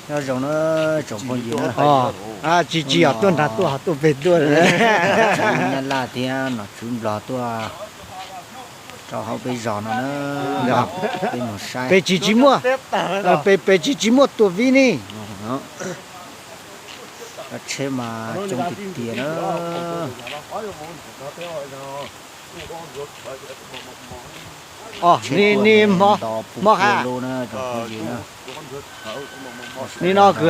nó giống nó trồng con gì nữa chỉ ở tuần là tôi về tuần nhân là thì nó chun lò tôi cho họ bây giờ nó bên một sai về chỉ mua về chỉ mua tôi vi nè chế mà trong thịt tiền nữa nè mò ha nè nó cứ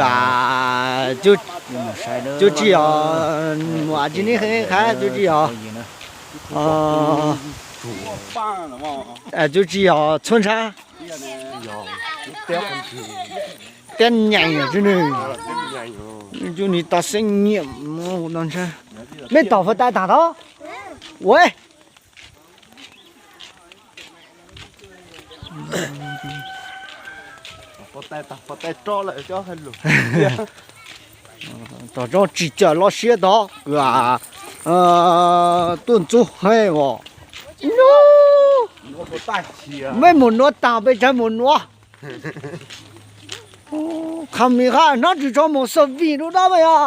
chú chỉ ở mua chỉ nè khá chú chỉ ở chú chỉ ở xuân sa tên nhảy ở chỗ này chú này ta sinh nghiệm non sa mấy tàu phải tay thả đó ui có tay cho lại cho hết luôn tao cho chỉ chờ lo xe đó tuần chú hay vợ mấy muốn nó tao bây giờ muốn nó khôngมีค่าnó chỉ cho một số vị nữa đó vậy à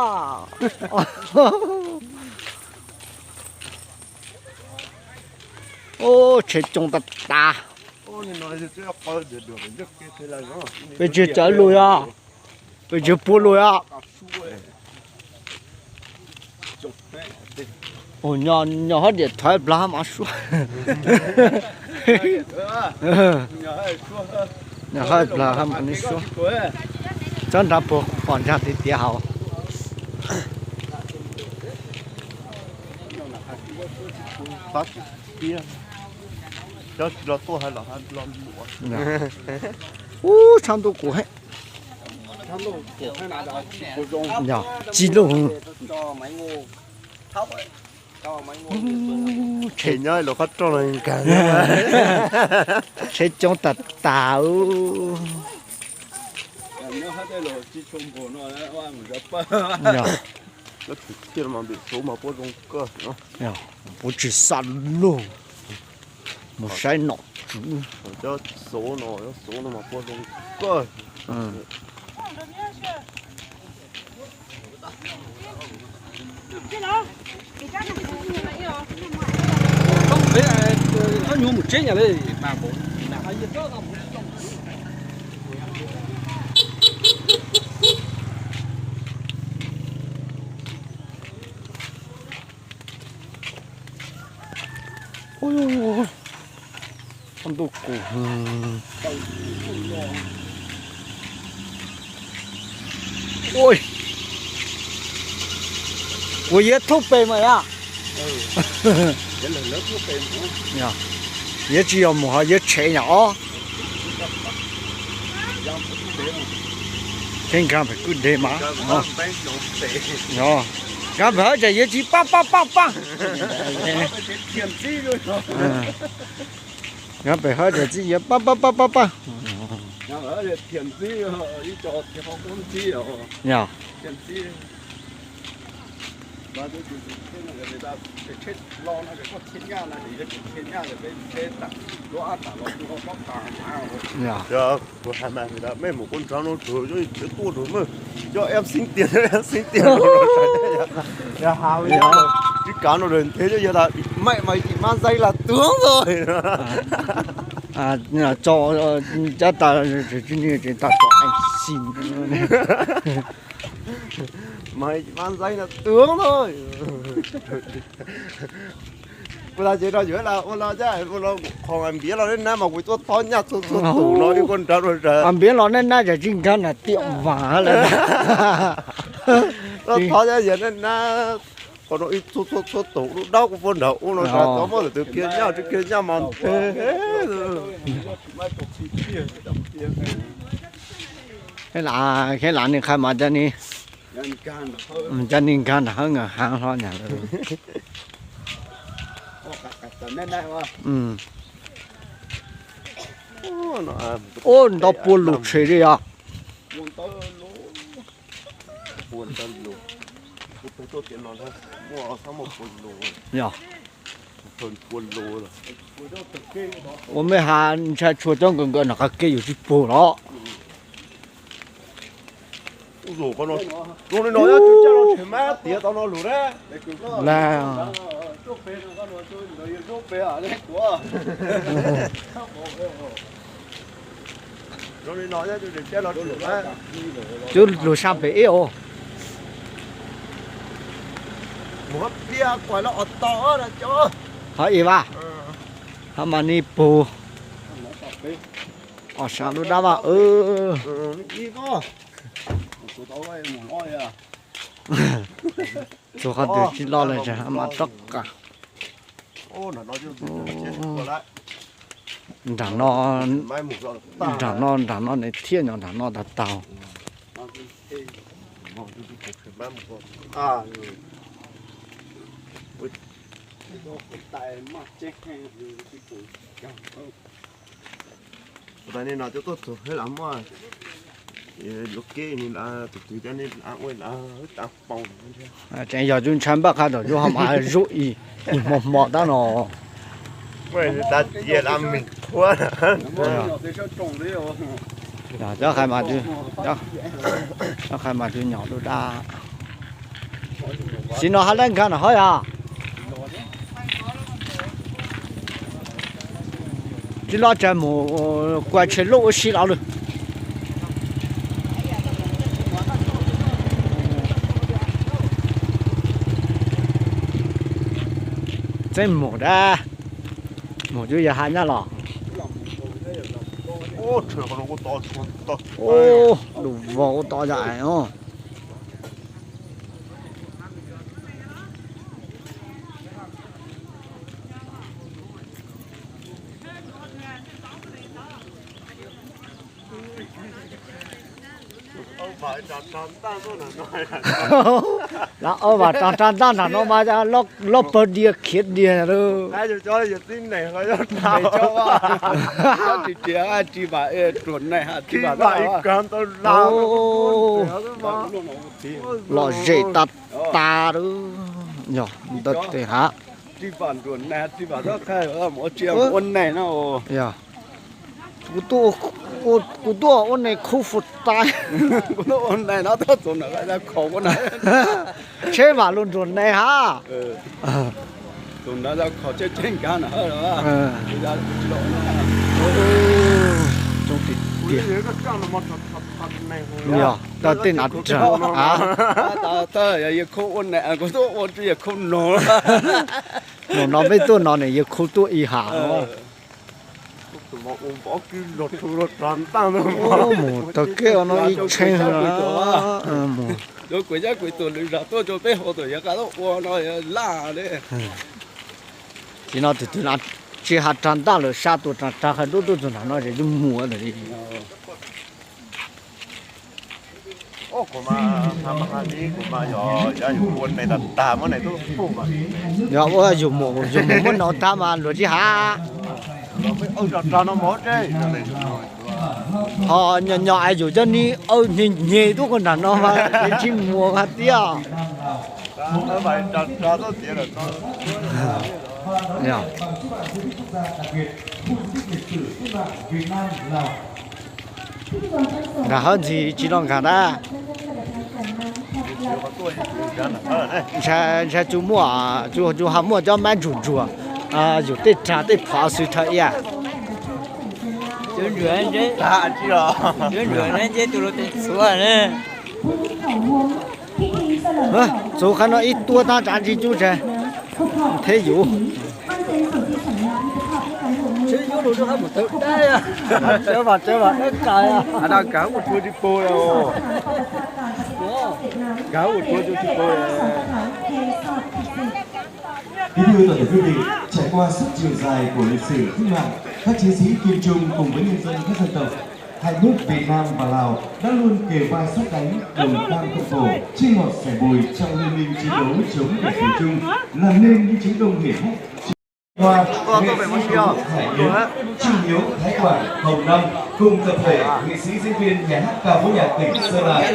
ô chết trong ta bây giờ trở lùi à bây giờ bố lùi à ồ nhỏ hết điện thoại bla mà xuống nhỏ hết bla mà đi xuống chân đã buộc còn ra thì tiêu phát kia cho tôi hay là hắn lúa참 또 고해 야 지로 thế nhá nó phát cho này cả chế trong tạt tàu nó thực hiện mà bị số mà bố trong cơ nó bố chỉ săn luôn một sai nọ cho số nó mà bố trong cơ không phải là nó nhuộm một chế nhà đây mà bố ôi con đồ cổ ôi ôi ये thuốc bề mày à cái lần lớn thuốc bề nhá ये chỉ có một ये chế nhỏ thiên can phải cứ để mà nhá cái vợ thì ये chỉ pa cái bề hơi thì chỉ pa nhà ở đây thiền sĩ đi cho thì không có chi rồi nhá thiền sĩ và tôi cái người ta cái chết lo nó cái có chết nhà này thì cái chết nhà thì cái chết tặng lo ăn tặng lo cũng có tặng nhá giờ của hai mẹ người ta mấy một con cháu nó thừa cho cái tua rồi mà cho em sinh tiền rồi ya hao ya cái cá nó lên thế cho giờ là mày chỉ mang dây là tướng rồi à cho ta chỉ ta cho anh xin mày chỉ mang dây là tướng thôi bây giờ chỉ nói chuyện là bây giờ còn anh biết là nên mà quỳ tôi thon nhát tôi tủ nói cái con cháu rồi anh biết là nên na giờ chính cái là tiệm vả là tôi thon ra giờ nên na còn nó ít chút tủ lúc đâu cũng vốn đầu nó ra có mà từ kia nhau mà cái là này khai mà cho nên cho nên can là hơn hàng lo nhà ôn đó buồn lụt chơi đi à nhở我们还才初中个那个给有去补了。rủ con nó nói ra chú cha nó chuyển má tía tao nó lù đấy là chốt phê nó con nó chốt phê à đấy của nó nói ra chú cha nó lù đấy chú lù sao bị yêu một bia quái nó to là cho hỏi gì ba hả mà ni bù ở sao nó đã bảo đi có tụi tao đây muốn nói à chú không được chỉ lo là chỉ mà tất cả ô nó nói chứ chết lại thằng nó mai một rồi thằng nó này thiên nhỏ thằng nó đặt tàu à tại nên nó cho tôi hết lắm mà lúc kia nên là tụi cho nên ăn quên là tao bông chạy giờ chúng chán bác rồi chú không ai rụi một đó nó vậy ta chia làm mình thua rồi cho khai mà chú cho khai mà chú nhỏ tôi đa xin nó hát lên cái nào hỏi à chỉ lo chạy một quay trên lỗ xí nào được trên một đó một chú giờ hai nhá lọ ô trời con nó to ô đủ vô to dài không là ở vào trong là nó mà ra lót bờ địa khiết địa rồi ai cho tin này có cho tao cho chị trẻ chị bà chuẩn này hả chị bà con tao lao lọ dễ ta đó nhỏ đất thì hả chị bà chuẩn này chị bà đó khai ở một chiếc ôn này nó dạ của tôi ôn này khu phục tai nó ôn này nó tốt rồi nó ra khổ con này chế mà luôn chuẩn này hả tụi nó ra khó chơi trên cá nữa rồi trong thì tiền dạ ta tên ăn chả ta giờ không ôn này có tôi ôn chỉ không nổ nó với tôi nó này giờ khu tôi y hả một bỏ cái lột tròn tăng rồi một tờ kia nó y chênh rồi tôi quay ra quay tôi lười ra tôi cho bé hồ tôi giờ cả đó nó la đấy chỉ nó thì tôi ăn chỉ hạt tràn ta rồi sa tôi tràn hai đôi tôi nó để tôi mua rồi đi ô của mà tham ăn đi của mà giờ dùng quân này đặt tà món này tôi không mà giờ ôi dùng một món nó ta mà rồi chứ hả ông tròn nó mót đấy họ nhỏ ai dù cho ni nhẹ tôi còn nó mà để chỉ mua hạt tía nó phải tròn nó tía là nó nhở là hơn gì chỉ còn cả đó cha chú mua chú ham mua cho mang chủ à dù tết trả tết phá suy thôi à chuyến rửa chứ à chứ rồi chuyến rửa nên chứ tụi nó xuống này số khăn nó ít tua ta trả gì chú cha thế dụ chứ chú đủ cho hết một tự đây à chơi vào hết trời à đang cả một thua đi bôi rồi cả một thua đi bôi Kính thưa toàn thể quý vị, trải qua suốt chiều dài của lịch sử cách mạng, các chiến sĩ kiên trung cùng với nhân dân các dân tộc, hai nước Việt Nam và Lào đã luôn kề vai sát cánh, đồng cam cộng khổ, chia ngọt sẻ bùi trong liên minh chiến đấu chống kẻ thù chung, làm nên những chiến công hiển hách. Hoa, nghệ sĩ Hải Yến, Trương Hiếu, Thái Quảng, Hồng Năm cùng tập thể nghệ sĩ diễn viên nhà hát ca vũ nhạc tỉnh Sơn La.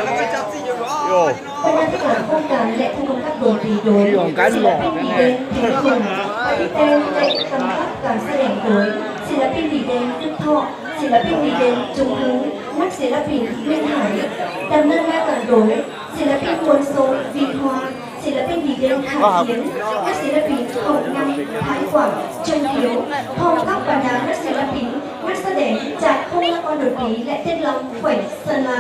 Hôm nay tất cả công đoàn lễ công tác đồ trì đối cái lọ đến thành khủng và đi tên lễ công tác cảm gia đình đốiศิลปินดีเด่นทุกท่อศิลปินดีเด่นจุงhướngนักศิลปินเล่นหายดำเนินงานการ đối,ศิลปินมวลโซนวีทวานศิลปินดีเด่นหาเสียงนักศิลปินของนำท้ายกว่าจงเขียวพร้อมกับบรรดานักศิลปินนักแสดงจากห้องละครดนตรีและเต้นรำแขวงsơn la.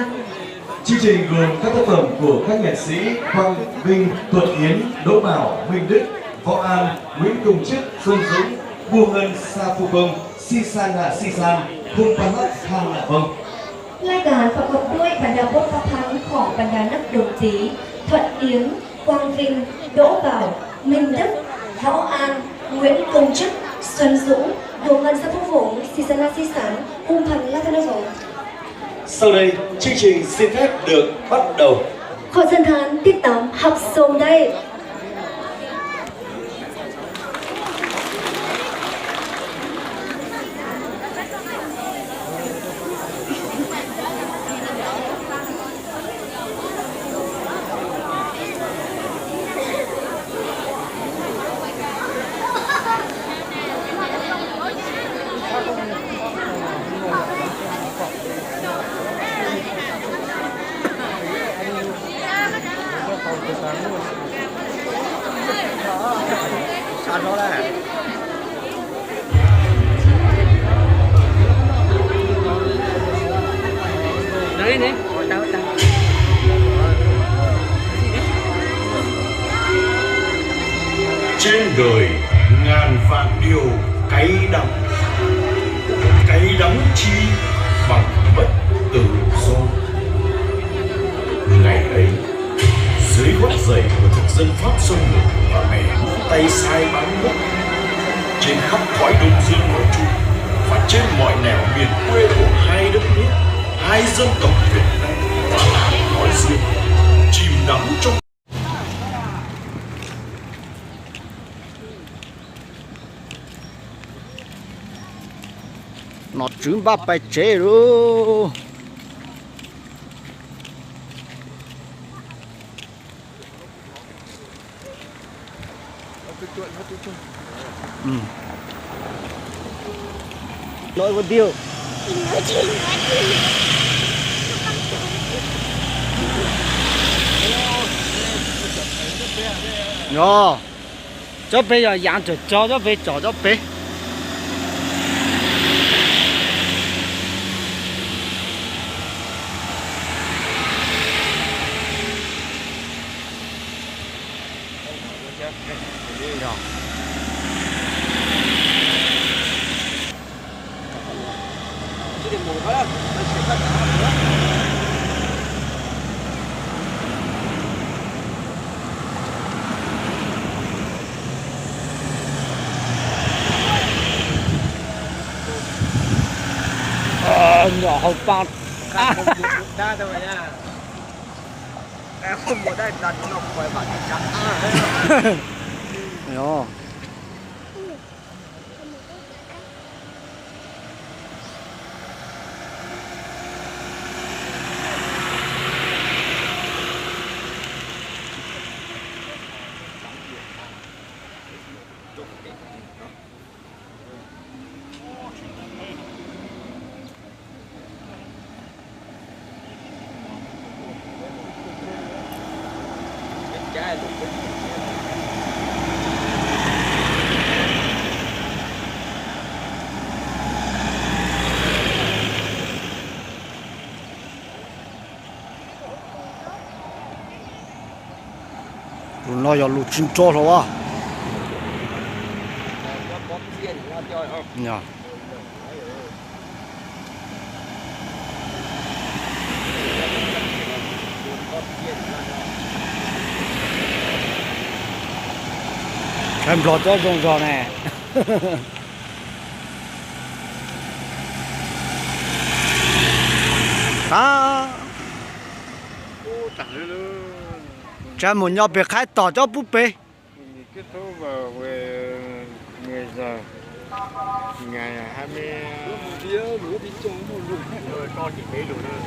Chương trình gồm các tác phẩm của các nhạc sĩ Quang Vinh, Tuấn Yến, Đỗ Bảo, Minh Đức, Võ An, Nguyễn Tùng Chức, Xuân Dũng, Vua Ngân, Sa Phu Bông, Si San Nạ Si San, Hung Panak Thang Nạ Vông. รายการประกอบด้วยบรรดาบทประพันธ์ของบรรดานักดนตรีถวัดเอียงกวางวิงโดเป่าminh đức võ an nguyễn công chức xuân dũng đồ ngân sa phúc vũng sisana sisan hung thần la thân võ. Sau đây, chương trình xin phép được bắt đầu. ขอเชิญทานติดตามรับชมได้. Đấy này. Trên đời ngàn vạn điều cay đắng chi bằng bất tự do. Ngày ấy dưới gót giày của thực dân Pháp xâm lược và mẹ tay sai bán nước, trên khắp cõi Đông Dương nói chung và trên mọi nẻo miền quê của hai đất nước, hai dân tộc Việt Nam và Lào nói riêng, chìm đắm trong nó trứng ba bài chế rồi. Nói một điều. Rồi, cho bây giờ养着cho bây giờ cho bây. Nhỏ hộp bạc. Không muốn đa thôi mà nha. Em không muốn đây đặt nó khỏi bạn chắc. Nhỏ. Nó giờ lụt chín cho rồi à? Nhờ. Em lọt cho rồng rò này. À. Cha muốn nhau bị khai tỏ cho búp bê. kết thúc vào về 10 giờ ngày 20 rồi con chỉ mấy đủ thôi.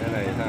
Cái này sao?